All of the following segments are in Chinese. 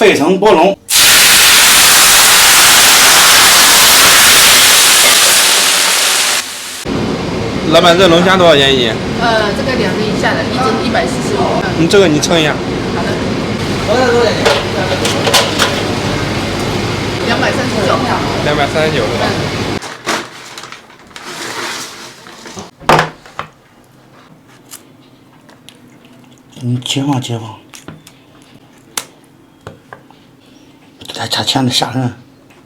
沸腾波龙。老板，这龙虾多少钱一斤？这个2斤以下的，一斤145。这个你称一下。好的。多少钱239。239是吧？你解放解放，他钳子吓人。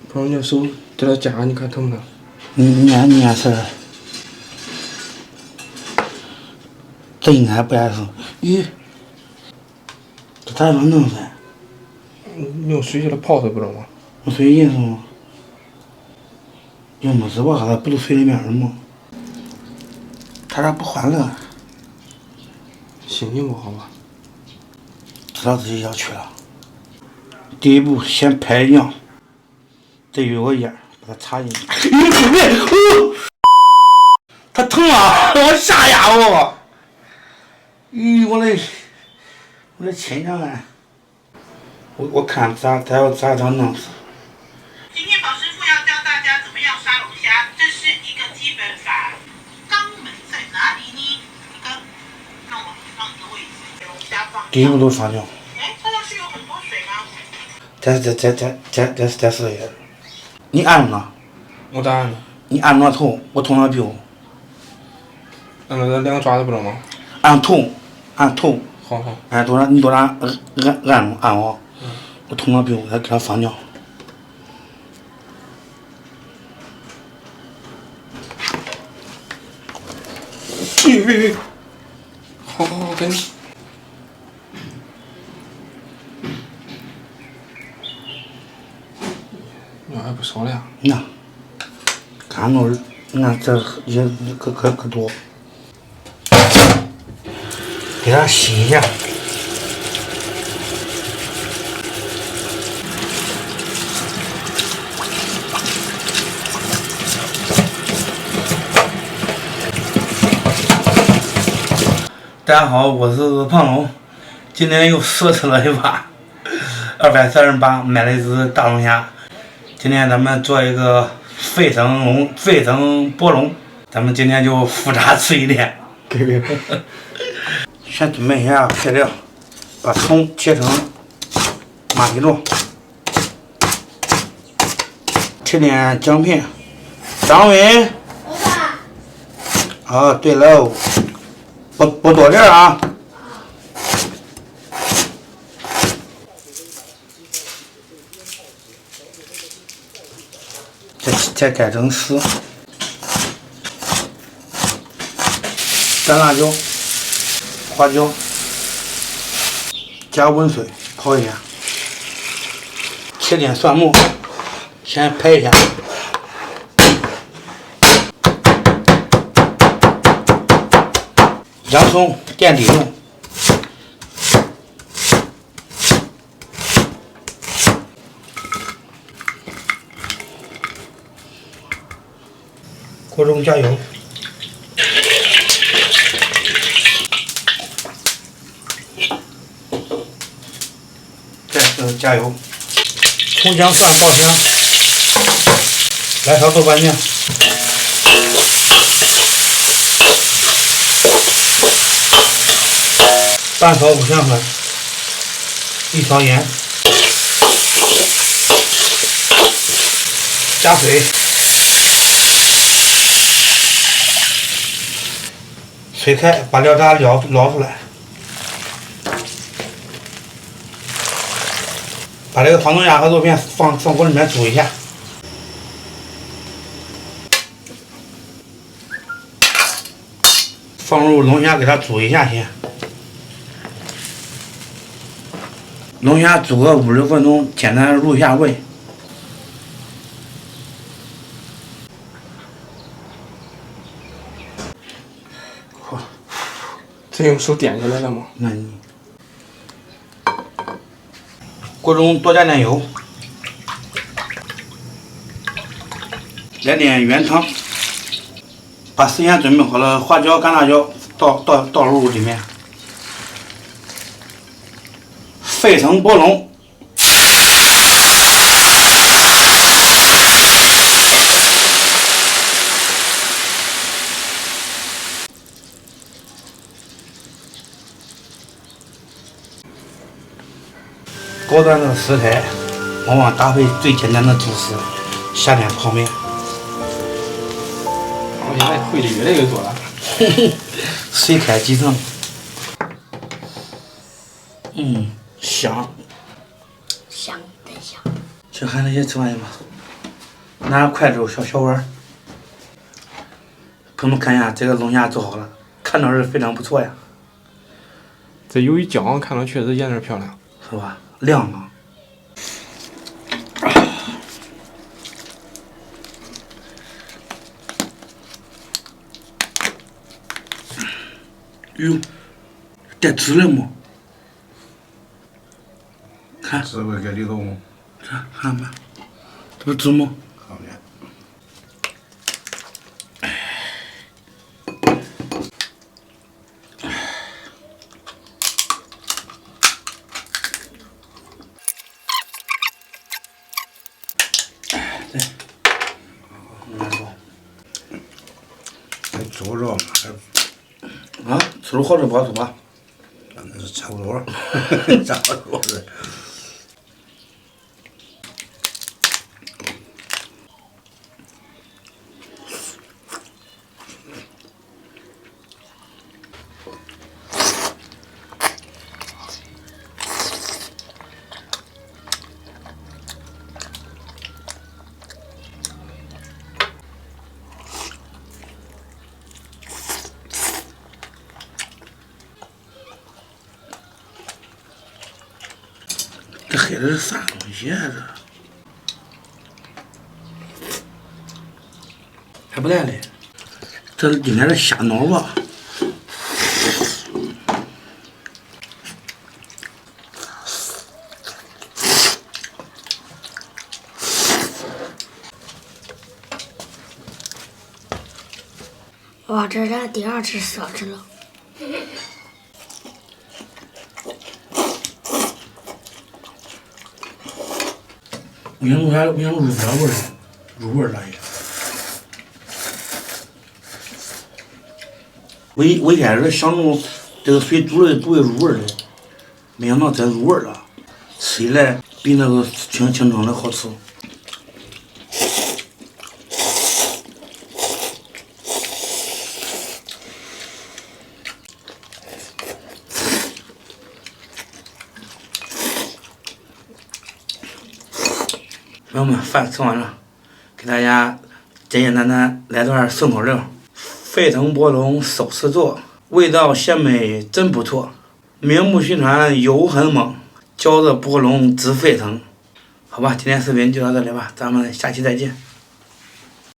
不用，你手给它夹，你看疼不疼？你眼事儿，这应该不碍事。咦，这咋能弄噻？用水给它泡它不中吗？用水浸是吗？用没事吧？它不都水里面了吗？他咋不换了？心情不好吧？知道自己要去了。第一步先拍样，这有个眼，把它插进去。它疼啊！我吓呀我！咦，我的亲娘啊！我看咋弄死。今天宝师傅要教大家怎么样杀龙虾，这是一个基本法。肛门在哪里呢？这个，让我放一个位置，龙虾放。第一步都放掉。哎，它要是有很多水吗？再试一下。你按着呢？我咋按呢？你按着头，我捅了鼻。按那2个爪子不中吗？按头，按头。好好。哎，你多按我，我捅了鼻，再给它放掉。喂，好，给你。药还不少了呀。那，看着，你看这也可多，给它洗一下。大家好，我是胖龙，今天又试吃了一把238买了一只大龙虾。今天咱们做一个沸腾波龙，咱们今天就复杂吃一点。给。先准备一下配料，把葱切成马蹄肉，切点姜片。张伟。哦，对喽。不多点啊！再改成丝，干辣椒、花椒，加温水泡一下，切点蒜末，先拍一下。洋葱垫底用，锅中加油，再次加油，葱姜蒜爆香，来勺豆瓣酱。半勺五香粉，1勺盐，加水，水开，把料渣捞出来，把这个黄豆芽和肉片放锅里面煮一下，放入龙虾给它煮一下先。龙虾煮个50分钟，简单入一下味。这用手点下来了吗？那你锅中多加点油，来点原汤，把事先准备好了花椒、干辣椒倒入里面。沸腾波龙，高端的食材往往搭配最简单的主食，下点泡面。我现在会的越来越多了。水开即成。香。香真香。去喊那些吃饭去吧。拿筷子小碗。朋友们看一下这个龙虾做好了，看着是非常不错呀。这由于姜看着确实颜色漂亮，是吧？亮啊！哟，带汁了吗？看，是不是在里头吗？看吧，这不汁吗？好的。还猪肉嘛？啊，吃肉好吃不好吃吧？那是差不多，差不多是。这黑的是啥东西啊？这还不赖嘞，这应该是虾脑吧？哇，这是咱第2次烧制了。我想入点味儿，入味儿了也。我一开始想弄这个水煮的入味儿的，没想到真入味儿了，吃起来比那个清蒸的好吃。朋友们，饭吃完了，给大家简简单单来段顺口溜：沸腾波龙手持做，味道鲜美真不错。名不虚传油很猛，嚼着波龙直沸腾。好吧，今天视频就到这里吧，咱们下期再见。